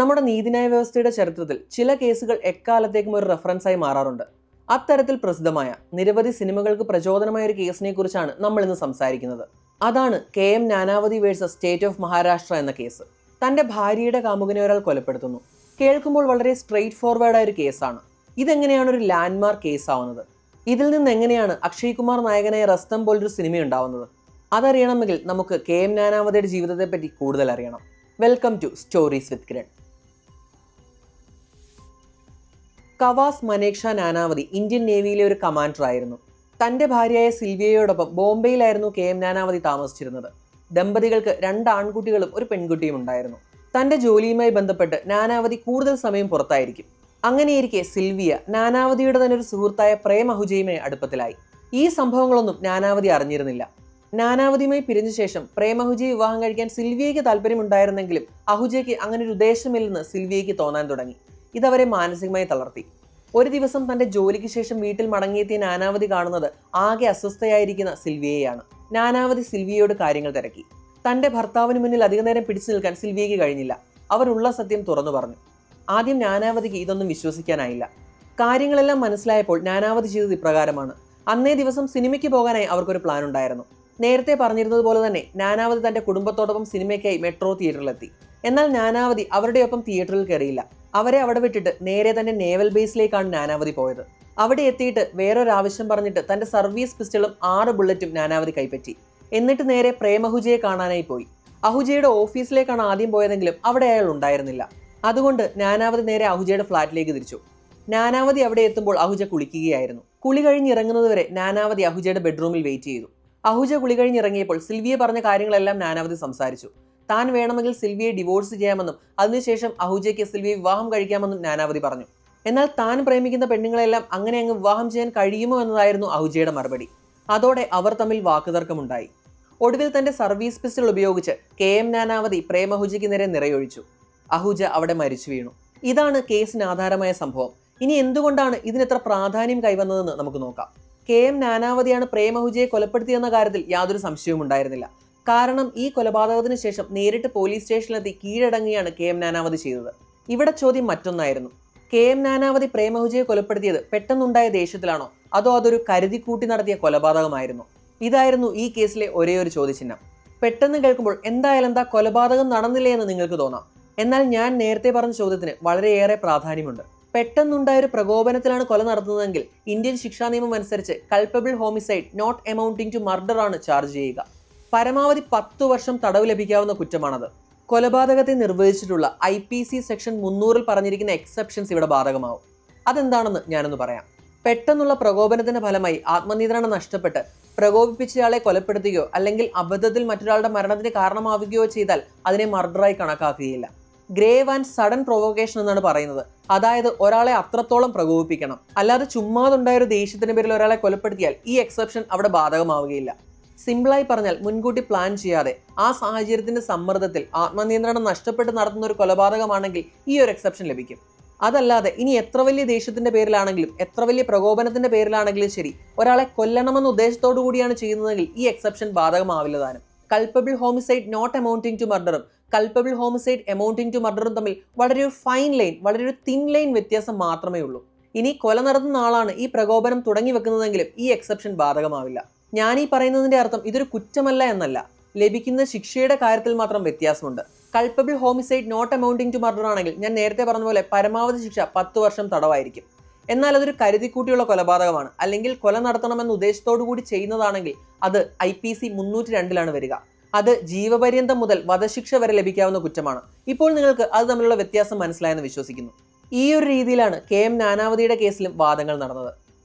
നമ്മുടെ നീതിന്യായ വ്യവസ്ഥയുടെ ചരിത്രത്തിൽ ചില കേസുകൾ എക്കാലത്തേക്കും ഒരു റെഫറൻസായി മാറാറുണ്ട്. അത്തരത്തിൽ പ്രസിദ്ധമായ നിരവധി സിനിമകൾക്ക് പ്രചോദനമായ ഒരു കേസിനെ കുറിച്ചാണ് നമ്മൾ ഇന്ന് സംസാരിക്കുന്നത്. അതാണ് KM Nanavati versus state of Maharashtra എന്ന കേസ്. തന്റെ ഭാര്യയുടെ കാമുകനെ ഒരാൾ കൊലപ്പെടുത്തുന്നു. കേൾക്കുമ്പോൾ വളരെ സ്ട്രെയിറ്റ് ഫോർവേഡായ ഒരു കേസാണ്. ഇതെങ്ങനെയാണ് ഒരു ലാൻഡ്മാർക്ക് കേസ് ആവുന്നത്? ഇതിൽ നിന്ന് എങ്ങനെയാണ് അക്ഷയ് കുമാർ നായകനായ റസ്തം പോലൊരു സിനിമ ഉണ്ടാവുന്നത്? അതറിയണമെങ്കിൽ നമുക്ക് KM നാനാവതിയുടെ ജീവിതത്തെ പറ്റി കൂടുതൽ അറിയണം. Welcome to stories with Kiran. Kawas Maneksha Nanavati Indian നേവിയിലെ ഒരു കമാൻഡർ ആയിരുന്നു. തന്റെ ഭാര്യയായ സിൽവിയയോടൊപ്പം ബോംബെയിലായിരുന്നു KM നാനാവതി താമസിച്ചിരുന്നത്. ദമ്പതികൾക്ക് 2 ആൺകുട്ടികളും ഒരു പെൺകുട്ടിയും ഉണ്ടായിരുന്നു. തന്റെ ജോലിയുമായി ബന്ധപ്പെട്ട് നാനാവതി കൂടുതൽ സമയം പുറത്തായിരിക്കും. അങ്ങനെയിരിക്കെ സിൽവിയ നാനാവതിയുടെ തന്നെ ഒരു സുഹൃത്തായ പ്രേം അഹുജയുമായി അടുപ്പത്തിലായി. ഈ സംഭവങ്ങളൊന്നും നാനാവതി അറിഞ്ഞിരുന്നില്ല. നാനാവതിയുമായി പിരിഞ്ഞ ശേഷം പ്രേം അഹുജയെ വിവാഹം കഴിക്കാൻ സിൽവിയയ്ക്ക് താല്പര്യമുണ്ടായിരുന്നെങ്കിലും അഹുജയ്ക്ക് അങ്ങനെ ഒരു ഉദ്ദേശമില്ലെന്ന് സിൽവിയയ്ക്ക് തോന്നാൻ തുടങ്ങി. ഇതവരെ മാനസികമായി തളർത്തി. ഒരു ദിവസം തന്റെ ജോലിക്ക് ശേഷം വീട്ടിൽ മടങ്ങിയെത്തിയ നാനാവതി കാണുന്നത് ആകെ അസ്വസ്ഥയായിരിക്കുന്ന സിൽവിയയാണ്. നാനാവതി സിൽവിയയോട് കാര്യങ്ങൾ തിരക്കി. തന്റെ ഭർത്താവിന് മുന്നിൽ അധിക നേരം പിടിച്ചു നിൽക്കാൻ സിൽവിയയ്ക്ക് കഴിഞ്ഞില്ല. അവരുള്ള സത്യം തുറന്നു പറഞ്ഞു. ആദ്യം നാനാവതിക്ക് ഇതൊന്നും വിശ്വസിക്കാനായില്ല. കാര്യങ്ങളെല്ലാം മനസ്സിലായപ്പോൾ നാനാവതി ചെയ്തത് ഇപ്രകാരമാണ്. അന്നേ ദിവസം സിനിമയ്ക്ക് പോകാനായി അവർക്കൊരു പ്ലാൻ ഉണ്ടായിരുന്നു. നേരത്തെ പറഞ്ഞിരുന്നത് പോലെ തന്നെ നാനാവതി തന്റെ കുടുംബത്തോടൊപ്പം സിനിമയ്ക്കായി മെട്രോ തിയേറ്ററിലെത്തി. എന്നാൽ നാനാവതി അവരുടെ ഒപ്പം തിയേറ്ററിൽ കയറിയില്ല. അവരെ അവിടെ വിട്ടിട്ട് നേരെ തന്റെ നേവൽ ബേസിലേക്കാണ് നാനാവതി പോയത്. അവിടെ എത്തിയിട്ട് വേറൊരാവശ്യം പറഞ്ഞിട്ട് തന്റെ സർവീസ് പിസ്റ്റളും 6 ബുള്ളറ്റും നാനാവതി കൈപ്പറ്റി. എന്നിട്ട് നേരെ പ്രേം അഹുജയെ കാണാനായി പോയി. അഹുജയുടെ ഓഫീസിലേക്കാണ് ആദ്യം പോയതെങ്കിലും അവിടെ അയാൾ ഉണ്ടായിരുന്നില്ല. അതുകൊണ്ട് നാനാവതി നേരെ അഹുജയുടെ ഫ്ലാറ്റിലേക്ക് തിരിച്ചു. നാനാവതി അവിടെ എത്തുമ്പോൾ അഹുജ കുളിക്കുകയായിരുന്നു. കുളി കഴിഞ്ഞിറങ്ങുന്നതുവരെ നാനാവതി അഹുജയുടെ ബെഡ്റൂമിൽ വെയിറ്റ് ചെയ്തു. അഹുജ കുളി കഴിഞ്ഞിറങ്ങിയപ്പോൾ സിൽവിയ പറഞ്ഞ കാര്യങ്ങളെല്ലാം നാനാവതി സംസാരിച്ചു. താൻ വേണമെങ്കിൽ സിൽവിയെ ഡിവോഴ്സ് ചെയ്യാമെന്നും അതിനുശേഷം അഹുജയ്ക്ക് സിൽവിയെ വിവാഹം കഴിക്കാമെന്നും നാനാവതി പറഞ്ഞു. എന്നാൽ താൻ പ്രേമിക്കുന്ന പെണ്ണുങ്ങളെല്ലാം അങ്ങനെ അങ്ങ് വിവാഹം ചെയ്യാൻ കഴിയുമോ എന്നതായിരുന്നു അഹുജയുടെ മറുപടി. അതോടെ അവർ തമ്മിൽ വാക്കുതർക്കമുണ്ടായി. ഒടുവിൽ തന്റെ സർവീസ് പിസ്റ്റൾ ഉപയോഗിച്ച് KM നാനാവതി പ്രേം അഹുജയ്ക്ക് നേരെ നിറയൊഴിച്ചു. അഹുജ അവിടെ മരിച്ചു വീണു. ഇതാണ് കേസിന് ആധാരമായ സംഭവം. ഇനി എന്തുകൊണ്ടാണ് ഇതിനെത്ര പ്രാധാന്യം കൈവന്നതെന്ന് നമുക്ക് നോക്കാം. KM നാനാവതിയാണ് പ്രേം അഹുജയെ കൊലപ്പെടുത്തിയെന്ന കാര്യത്തിൽ യാതൊരു സംശയവും ഉണ്ടായിരുന്നില്ല. കാരണം ഈ കൊലപാതകത്തിന് ശേഷം നേരിട്ട് പോലീസ് സ്റ്റേഷനിലെത്തി കീഴടങ്ങുകയാണ് KM നാനാവതി ചെയ്തത്. ഇവിടെ ചോദ്യം മറ്റൊന്നായിരുന്നു. KM നാനാവതി പ്രേം അഹുജയെ കൊലപ്പെടുത്തിയത് പെട്ടെന്നുണ്ടായ ദേഷ്യത്തിലാണോ, അതോ അതൊരു കരുതിക്കൂട്ടി നടത്തിയ കൊലപാതകമായിരുന്നു? ഇതായിരുന്നു ഈ കേസിലെ ഒരേ ഒരു ചോദ്യചിഹ്നം. പെട്ടെന്ന് കേൾക്കുമ്പോൾ എന്തായാലും കൊലപാതകം നടന്നില്ലേ എന്ന് നിങ്ങൾക്ക് തോന്നാം. എന്നാൽ ഞാൻ നേരത്തെ പറഞ്ഞ ചോദ്യത്തിന് വളരെയേറെ പ്രാധാന്യമുണ്ട്. പെട്ടെന്നുണ്ടായൊരു പ്രകോപനത്തിലാണ് കൊല നടത്തുന്നതെങ്കിൽ ഇന്ത്യൻ ശിക്ഷാ നിയമം അനുസരിച്ച് culpable homicide not amounting to murder ആണ് ചാർജ് ചെയ്യുക. പരമാവധി 10 വർഷം തടവ് ലഭിക്കാവുന്ന കുറ്റമാണത്. കൊലപാതകത്തെ നിർവചിച്ചിട്ടുള്ള IPC സെക്ഷൻ 300 പറഞ്ഞിരിക്കുന്ന എക്സെപ്ഷൻസ് ഇവിടെ ബാധകമാവും. അതെന്താണെന്ന് ഞാനൊന്ന് പറയാം. പെട്ടെന്നുള്ള പ്രകോപനത്തിന്റെ ഫലമായി ആത്മനിയന്ത്രണം നഷ്ടപ്പെട്ട് പ്രകോപിപ്പിച്ചയാളെ കൊലപ്പെടുത്തുകയോ അല്ലെങ്കിൽ അബദ്ധത്തിൽ മറ്റൊരാളുടെ മരണത്തിന് കാരണമാവുകയോ ചെയ്താൽ അതിനെ മർഡറായി കണക്കാക്കുകയില്ല. ഗ്രേവ് ആൻഡ് സഡൻ പ്രൊവോക്കേഷൻ എന്നാണ് പറയുന്നത്. അതായത് ഒരാളെ അത്രത്തോളം പ്രകോപിപ്പിക്കണം. അല്ലാതെ ചുമ്മാതുണ്ടായ ഒരു ദേഷ്യത്തിന് പേരിൽ ഒരാളെ കൊലപ്പെടുത്തിയാൽ ഈ എക്സെപ്ഷൻ അവിടെ ബാധകമാവുകയില്ല. സിമ്പിളായി പറഞ്ഞാൽ മുൻകൂട്ടി പ്ലാൻ ചെയ്യാതെ ആ സാഹചര്യത്തിന്റെ സമ്മർദ്ദത്തിൽ ആത്മനിയന്ത്രണം നഷ്ടപ്പെട്ട് നടത്തുന്ന ഒരു കൊലപാതകമാണെങ്കിൽ ഈ ഒരു എക്സെപ്ഷൻ ലഭിക്കും. അതല്ലാതെ ഇനി എത്ര വലിയ ദേഷ്യത്തിന്റെ പേരിലാണെങ്കിലും എത്ര വലിയ പ്രകോപനത്തിന്റെ പേരിലാണെങ്കിലും ശരി, ഒരാളെ കൊല്ലണമെന്ന ഉദ്ദേശത്തോടു കൂടിയാണ് ചെയ്യുന്നതെങ്കിൽ ഈ എക്സെപ്ഷൻ ബാധകമാവില്ല താനും. Culpable homicide not amounting to മർഡറും കൾപ്പബിൾ ഹോമിസൈഡ് എമൗണ്ടിങ് ടു മർഡറും തമ്മിൽ വളരെ ഒരു ഫൈൻ ലൈൻ, വളരെ ഒരു തിൻ ലൈൻ വ്യത്യാസം മാത്രമേ ഉള്ളൂ. ഇനി കൊല നടത്തുന്ന ആളാണ് ഈ പ്രകോപനം തുടങ്ങി വെക്കുന്നതെങ്കിലും ഈ എക്സെപ്ഷൻ ബാധകമാവില്ല. ഞാനീ പറയുന്നതിന്റെ അർത്ഥം ഇതൊരു കുറ്റമല്ല എന്നല്ല. ലഭിക്കുന്ന ശിക്ഷയുടെ കാര്യത്തിൽ മാത്രം വ്യത്യാസമുണ്ട്. Culpable homicide not amounting to murder ആണെങ്കിൽ ഞാൻ നേരത്തെ പറഞ്ഞ പോലെ പരമാവധി ശിക്ഷ 10 വർഷം തടവായിരിക്കും. എന്നാൽ അതൊരു കരുതിക്കൂട്ടിയുള്ള കൊലപാതകമാണ്, അല്ലെങ്കിൽ കൊല നടത്തണമെന്ന ഉദ്ദേശത്തോടു കൂടി ചെയ്യുന്നതാണെങ്കിൽ അത് IPC 302 വരിക. അത് ജീവപര്യന്തം മുതൽ വധശിക്ഷ വരെ ലഭിക്കാവുന്ന കുറ്റമാണ്. ഇപ്പോൾ നിങ്ങൾക്ക് അത് തമ്മിലുള്ള വ്യത്യാസം മനസ്സിലായെന്ന് വിശ്വസിക്കുന്നു. ഈ ഒരു രീതിയിലാണ് KM നാനാവതിയുടെ കേസിലും വാദങ്ങൾ നടന്നത്.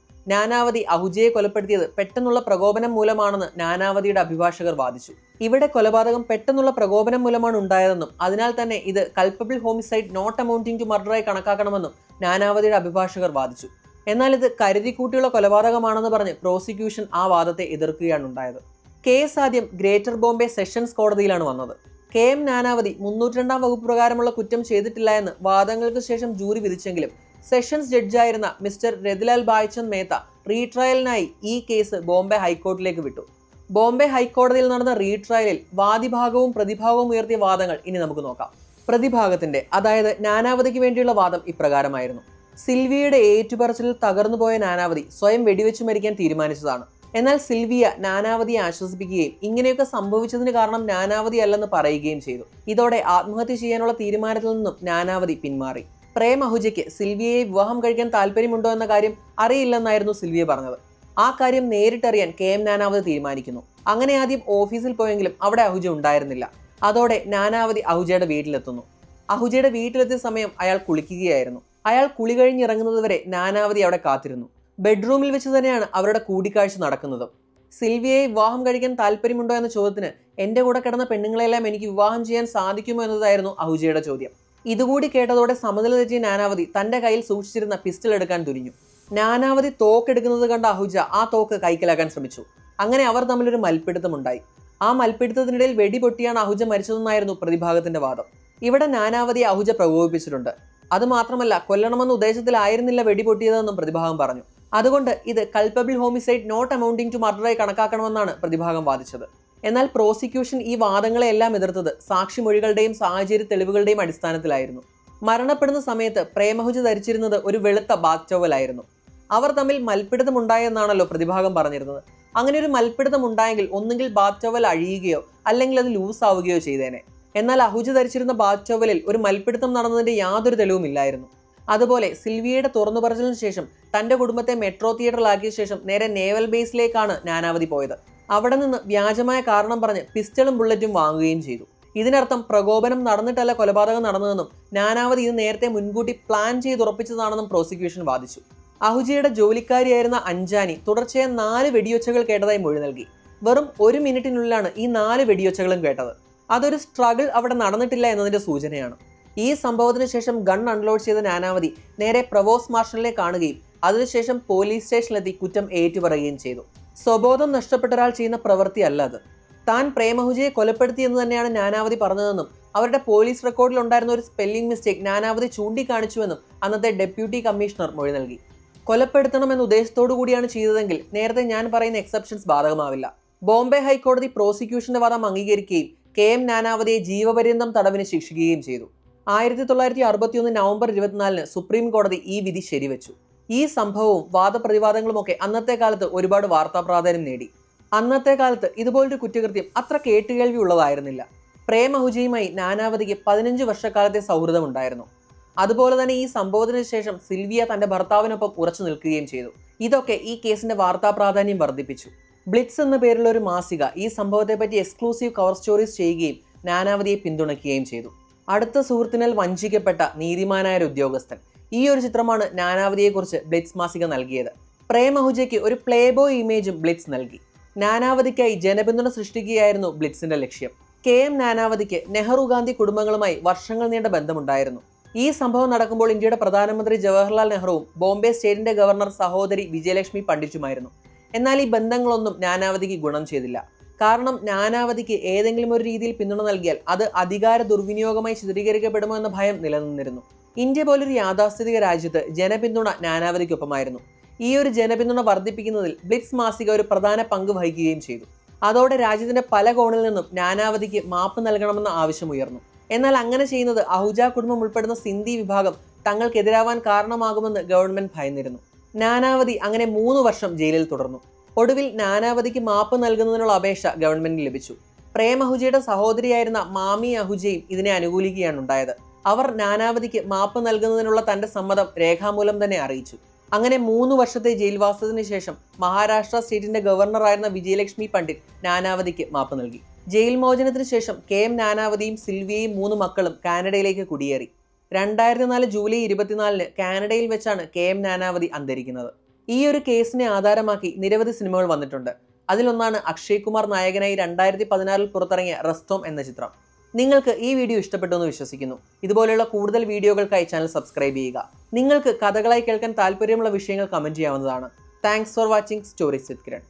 നാനാവതി അഹുജയെ കൊലപ്പെടുത്തിയത് പെട്ടെന്നുള്ള പ്രകോപനം മൂലമാണെന്ന് നാനാവതിയുടെ അഭിഭാഷകർ വാദിച്ചു. ഇവിടെ കൊലപാതകം പെട്ടെന്നുള്ള പ്രകോപനം മൂലമാണ് ഉണ്ടായതെന്നും അതിനാൽ തന്നെ ഇത് culpable homicide not amounting to മർഡറായി കണക്കാക്കണമെന്നും നാനാവതിയുടെ അഭിഭാഷകർ വാദിച്ചു. എന്നാൽ ഇത് കരുതിക്കൂട്ടിയുള്ള കൊലപാതകമാണെന്ന് പറഞ്ഞ് പ്രോസിക്യൂഷൻ ആ വാദത്തെ എതിർക്കുകയാണ് ഉണ്ടായത്. കേസ് ആദ്യം ഗ്രേറ്റർ ബോംബെ സെഷൻസ് കോടതിയിലാണ് വന്നത്. KM നാനാവതി 302 വകുപ്പ് പ്രകാരമുള്ള കുറ്റം ചെയ്തിട്ടില്ല എന്ന് വാദങ്ങൾക്ക് ശേഷം ജൂറി വിധിച്ചെങ്കിലും സെഷൻസ് ജഡ്ജായിരുന്ന മിസ്റ്റർ രതിലാൽ ഭായ്ചന്ദ് മേത്ത റീട്രയലിനായി ഈ കേസ് ബോംബെ ഹൈക്കോടതിയിലേക്ക് വിട്ടു. ബോംബെ ഹൈക്കോടതിയിൽ നടന്ന റീട്രയലിൽ വാദിഭാഗവും പ്രതിഭാഗവും ഉയർത്തിയ വാദങ്ങൾ ഇനി നമുക്ക് നോക്കാം. പ്രതിഭാഗത്തിന്റെ അതായത് നാനാവതിക്ക് വേണ്ടിയുള്ള വാദം ഇപ്രകാരമായിരുന്നു. സിൽവിയയുടെ ഏറ്റുപറച്ചിലിൽ തകർന്നുപോയ നാനാവതി സ്വയം വെടിവെച്ച് മരിക്കാൻ തീരുമാനിച്ചതാണ്. എന്നാൽ സിൽവിയ നാനാവതിയെ ആശ്വസിപ്പിക്കുകയും ഇങ്ങനെയൊക്കെ സംഭവിച്ചതിന് കാരണം നാനാവതി അല്ലെന്ന് പറയുകയും ചെയ്തു. ഇതോടെ ആത്മഹത്യ ചെയ്യാനുള്ള തീരുമാനത്തിൽ നിന്നും നാനാവതി പിന്മാറി. പ്രേം അഹൂജയ്ക്ക് സിൽവിയയെ വിവാഹം കഴിക്കാൻ താല്പര്യമുണ്ടോ എന്ന കാര്യം അറിയില്ലെന്നായിരുന്നു സിൽവിയ പറഞ്ഞത്. ആ കാര്യം നേരിട്ടറിയാൻ KM നാനാവതി തീരുമാനിക്കുന്നു. അങ്ങനെ ആദ്യം ഓഫീസിൽ പോയെങ്കിലും അവിടെ അഹൂജ ഉണ്ടായിരുന്നില്ല. അതോടെ നാനാവതി അഹൂജയുടെ വീട്ടിലെത്തുന്നു. അഹൂജയുടെ വീട്ടിലെത്തിയ സമയം അയാൾ കുളിക്കുകയായിരുന്നു. അയാൾ കുളി കഴിഞ്ഞിറങ്ങുന്നതുവരെ നാനാവതി അവിടെ കാത്തിരുന്നു. ബെഡ്റൂമിൽ വെച്ച് തന്നെയാണ് അവരുടെ കൂടിക്കാഴ്ച നടക്കുന്നത്. സിൽവിയയെ വിവാഹം കഴിക്കാൻ താല്പര്യമുണ്ടോ എന്ന ചോദ്യത്തിന് എന്റെ കൂടെ കിടന്ന പെണ്ണുങ്ങളെല്ലാം എനിക്ക് വിവാഹം ചെയ്യാൻ സാധിക്കുമോ എന്നതായിരുന്നു അഹൂജയുടെ ചോദ്യം. ഇതുകൂടി കേട്ടതോടെ സമനില തെറ്റിയ നാനാവതി തന്റെ കയ്യിൽ സൂക്ഷിച്ചിരുന്ന പിസ്റ്റൾ എടുക്കാൻ തുനിഞ്ഞു. നാനാവതി തോക്കെടുക്കുന്നത് കണ്ട അഹൂജ ആ തോക്ക് കൈക്കലാക്കാൻ ശ്രമിച്ചു. അങ്ങനെ അവർ തമ്മിലൊരു മൽപ്പിടുത്തമുണ്ടായി. ആ മൽപ്പിടുത്തത്തിനിടയിൽ വെടിപൊട്ടിയാണ് അഹൂജ മരിച്ചതെന്നായിരുന്നു പ്രതിഭാഗത്തിന്റെ വാദം. ഇവിടെ നാനാവതിയെ അഹൂജ പ്രകോപിപ്പിച്ചിട്ടുണ്ട്. അതുമാത്രമല്ല, കൊല്ലണമെന്ന ഉദ്ദേശത്തിലായിരുന്നില്ല വെടിപൊട്ടിയതെന്നും പ്രതിഭാഗം പറഞ്ഞു. അതുകൊണ്ട് ഇത് culpable homicide not amounting to മർഡറായി കണക്കാക്കണമെന്നാണ് പ്രതിഭാഗം വാദിച്ചത്. എന്നാൽ പ്രോസിക്യൂഷൻ ഈ വാദങ്ങളെല്ലാം എതിർത്തത് സാക്ഷിമൊഴികളുടെയും സാഹചര്യ തെളിവുകളുടെയും അടിസ്ഥാനത്തിലായിരുന്നു. മരണപ്പെടുന്ന സമയത്ത് പ്രേം അഹൂജ ധരിച്ചിരുന്നത് ഒരു വെളുത്ത ബാത്ത് ടവലായിരുന്നു. അവർ തമ്മിൽ മൽപ്പിടുത്തമുണ്ടായെന്നാണല്ലോ പ്രതിഭാഗം പറഞ്ഞിരുന്നത്. അങ്ങനെ ഒരു മൽപ്പിടുത്തം ഉണ്ടായെങ്കിൽ ഒന്നുകിൽ ബാത്ത് ടവൽ അഴിയുകയോ അല്ലെങ്കിൽ അത് ലൂസ് ആവുകയോ ചെയ്തേനെ. എന്നാൽ അഹൂജ ധരിച്ചിരുന്ന ബാത്ത് ടവലിൽ ഒരു മൽപ്പിടുത്തം നടന്നതിന്റെ യാതൊരു തെളിവുമില്ലായിരുന്നു. അതുപോലെ സിൽവിയയുടെ തുറന്നു പറച്ചിലിന് ശേഷം തന്റെ കുടുംബത്തെ മെട്രോ തിയേറ്ററിലാക്കിയ ശേഷം നേരെ നേവൽ ബേസിലേക്കാണ് നാനാവതി പോയത്. അവിടെ നിന്ന് വ്യാജമായ കാരണം പറഞ്ഞ് പിസ്റ്റളും ബുള്ളറ്റും വാങ്ങുകയും ചെയ്തു. ഇതിനർത്ഥം പ്രകോപനം നടന്നിട്ടല്ല കൊലപാതകം നടന്നതെന്നും നാനാവതി ഇത് നേരത്തെ മുൻകൂട്ടി പ്ലാൻ ചെയ്ത് ഉറപ്പിച്ചതാണെന്നും പ്രോസിക്യൂഷൻ വാദിച്ചു. അഹൂജയുടെ ജോലിക്കാരിയായിരുന്ന അഞ്ജാനി തുടർച്ചയായ 4 വെടിയൊച്ചകൾ കേട്ടതായി മൊഴി നൽകി. വെറും 1 മിനിറ്റിനുള്ളിലാണ് ഈ 4 വെടിയൊച്ചകളും കേട്ടത്. അതൊരു സ്ട്രഗിൾ അവിടെ നടന്നിട്ടില്ല എന്നതിന്റെ സൂചനയാണ്. ഈ സംഭവത്തിന് ശേഷം ഗൺ അൺലോഡ് ചെയ്ത നാനാവതി നേരെ പ്രവോസ്റ്റ് മാർഷലിനെ കാണുകയും അതിനുശേഷം പോലീസ് സ്റ്റേഷനിലെത്തി കുറ്റം ഏറ്റുപറയുകയും ചെയ്തു. സ്വബോധം നഷ്ടപ്പെട്ട ഒരാൾ ചെയ്യുന്ന പ്രവൃത്തിയല്ല അത്. താൻ പ്രേം അഹൂജയെ കൊലപ്പെടുത്തി എന്ന് തന്നെയാണ് നാനാവതി പറഞ്ഞതെന്നും അവരുടെ പോലീസ് റെക്കോർഡിൽ ഉണ്ടായിരുന്ന ഒരു സ്പെല്ലിംഗ് മിസ്റ്റേക്ക് നാനാവതി ചൂണ്ടിക്കാണിച്ചുവെന്നും അന്നത്തെ ഡെപ്യൂട്ടി കമ്മീഷണർ മൊഴി നൽകി. കൊലപ്പെടുത്തണമെന്ന ഉദ്ദേശത്തോടു കൂടിയാണ് ചെയ്തതെങ്കിൽ നേരത്തെ ഞാൻ പറയുന്ന എക്സെപ്ഷൻസ് ബാധകമാവില്ല. ബോംബെ ഹൈക്കോടതി പ്രോസിക്യൂഷന്റെ വാദം അംഗീകരിക്കുകയും KM നാനാവതിയെ ജീവപര്യന്തം തടവിന് ശിക്ഷിക്കുകയും ചെയ്തു. 1961 നവംബർ 24 സുപ്രീം കോടതി ഈ വിധി ശരിവെച്ചു. ഈ സംഭവവും വാദപ്രതിവാദങ്ങളുമൊക്കെ അന്നത്തെ കാലത്ത് ഒരുപാട് വാർത്താ പ്രാധാന്യം നേടി. അന്നത്തെ കാലത്ത് ഇതുപോലൊരു കുറ്റകൃത്യം അത്ര കേട്ടുകേൾവി ഉള്ളതായിരുന്നില്ല. പ്രേം അഹൂജയുമായി നാനാവതിക്ക് 15 വർഷക്കാലത്തെ സൗഹൃദമുണ്ടായിരുന്നു. അതുപോലെ തന്നെ ഈ സംഭവത്തിന് ശേഷം സിൽവിയ തന്റെ ഭർത്താവിനൊപ്പം ഉറച്ചു നിൽക്കുകയും ചെയ്തു. ഇതൊക്കെ ഈ കേസിന്റെ വാർത്താ പ്രാധാന്യം വർദ്ധിപ്പിച്ചു. ബ്ലിറ്റ്സ് എന്ന പേരുള്ള ഒരു മാസിക ഈ സംഭവത്തെപ്പറ്റി എക്സ്ക്ലൂസീവ് കവർ സ്റ്റോറീസ് ചെയ്യുകയും നാനാവതിയെ പിന്തുണയ്ക്കുകയും ചെയ്തു. അടുത്ത സുഹൃത്തിനാൽ വഞ്ചിക്കപ്പെട്ട നീതിമാനായ ഒരു ഉദ്യോഗസ്ഥൻ, ഈ ഒരു ചിത്രമാണ് നാനാവതിയെക്കുറിച്ച് ബ്ലിറ്റ്സ് മാസിക നൽകിയത്. പ്രേം അഹൂജയ്ക്ക് ഒരു പ്ലേ ബോയ് ഇമേജും ബ്ലിറ്റ്സ് നൽകി. നാനാവതിക്കായി ജനപിന്തുണ സൃഷ്ടിക്കുകയായിരുന്നു ബ്ലിറ്റ്സിന്റെ ലക്ഷ്യം. KM നാനാവതിക്ക് നെഹ്റു ഗാന്ധി കുടുംബങ്ങളുമായി വർഷങ്ങൾ നീണ്ട ബന്ധമുണ്ടായിരുന്നു. ഈ സംഭവം നടക്കുമ്പോൾ ഇന്ത്യയുടെ പ്രധാനമന്ത്രി ജവഹർലാൽ നെഹ്റുവും ബോംബെ സ്റ്റേറ്റിന്റെ ഗവർണർ സഹോദരി വിജയലക്ഷ്മി പണ്ഡിറ്റുമായിരുന്നു. എന്നാൽ ഈ ബന്ധങ്ങളൊന്നും നാനാവതിക്ക് ഗുണം ചെയ്തില്ല. കാരണം നാനാവതിക്ക് ഏതെങ്കിലും ഒരു രീതിയിൽ പിന്തുണ നൽകിയാൽ അത് അധികാര ദുർവിനിയോഗമായി ചിത്രീകരിക്കപ്പെടുമോ എന്ന ഭയം നിലനിന്നിരുന്നു. ഇന്ത്യ പോലൊരു യാഥാസ്ഥിതിക രാജ്യത്ത് ജനപിന്തുണ നാനാവതിക്കൊപ്പമായിരുന്നു. ഈ ഒരു ജനപിന്തുണ വർദ്ധിപ്പിക്കുന്നതിൽ ബ്ലിറ്റ്സ് മാസിക ഒരു പ്രധാന പങ്ക് വഹിക്കുകയും ചെയ്തു. അതോടെ രാജ്യത്തിന്റെ പല കോണിൽ നിന്നും നാനാവതിക്ക് മാപ്പ് നൽകണമെന്ന ആവശ്യമുയർന്നു. എന്നാൽ അങ്ങനെ ചെയ്യുന്നത് അഹൂജ കുടുംബം ഉൾപ്പെടുന്ന സിന്ധി വിഭാഗം തങ്ങൾക്കെതിരാവാൻ കാരണമാകുമെന്ന് ഗവൺമെന്റ് ഭയന്നിരുന്നു. നാനാവതി അങ്ങനെ 3 വർഷം ജയിലിൽ തുടർന്നു. ഒടുവിൽ നാനാവതിക്ക് മാപ്പ് നൽകുന്നതിനുള്ള അപേക്ഷ ഗവൺമെന്റിന് ലഭിച്ചു. പ്രേം അഹൂജയുടെ സഹോദരിയായിരുന്ന മാമി അഹൂജയും ഇതിനെ അനുകൂലിക്കുകയാണ് ഉണ്ടായത്. അവർ നാനാവതിക്ക് മാപ്പ് നൽകുന്നതിനുള്ള തന്റെ സമ്മതം രേഖാമൂലം തന്നെ അറിയിച്ചു. അങ്ങനെ 3 വർഷത്തെ ജയിൽവാസത്തിന് ശേഷം മഹാരാഷ്ട്ര സ്റ്റേറ്റിന്റെ ഗവർണറായിരുന്ന വിജയലക്ഷ്മി പണ്ഡിറ്റ് നാനാവതിക്ക് മാപ്പ് നൽകി. ജയിൽ മോചനത്തിന് ശേഷം KM നാനാവതിയും സിൽവിയയും 3 മക്കളും കാനഡയിലേക്ക് കുടിയേറി. 2004 ജൂലൈ 24 കാനഡയിൽ വെച്ചാണ് KM നാനാവതി അന്തരിക്കുന്നത്. ഈ ഒരു കേസിനെ ആധാരമാക്കി നിരവധി സിനിമകൾ വന്നിട്ടുണ്ട്. അതിലൊന്നാണ് അക്ഷയ് കുമാർ നായകനായി 2016 പുറത്തിറങ്ങിയ റെസ്റ്റോം എന്ന ചിത്രം. നിങ്ങൾക്ക് ഈ വീഡിയോ ഇഷ്ടപ്പെട്ടു എന്ന് വിശ്വസിക്കുന്നു. ഇതുപോലെയുള്ള കൂടുതൽ വീഡിയോകൾക്കായി ചാനൽ സബ്സ്ക്രൈബ് ചെയ്യുക. നിങ്ങൾക്ക് കഥകളായി കേൾക്കാൻ താല്പര്യമുള്ള വിഷയങ്ങൾ കമന്റ് ചെയ്യാവുന്നതാണ്. Thanks for watching stories with Kiran.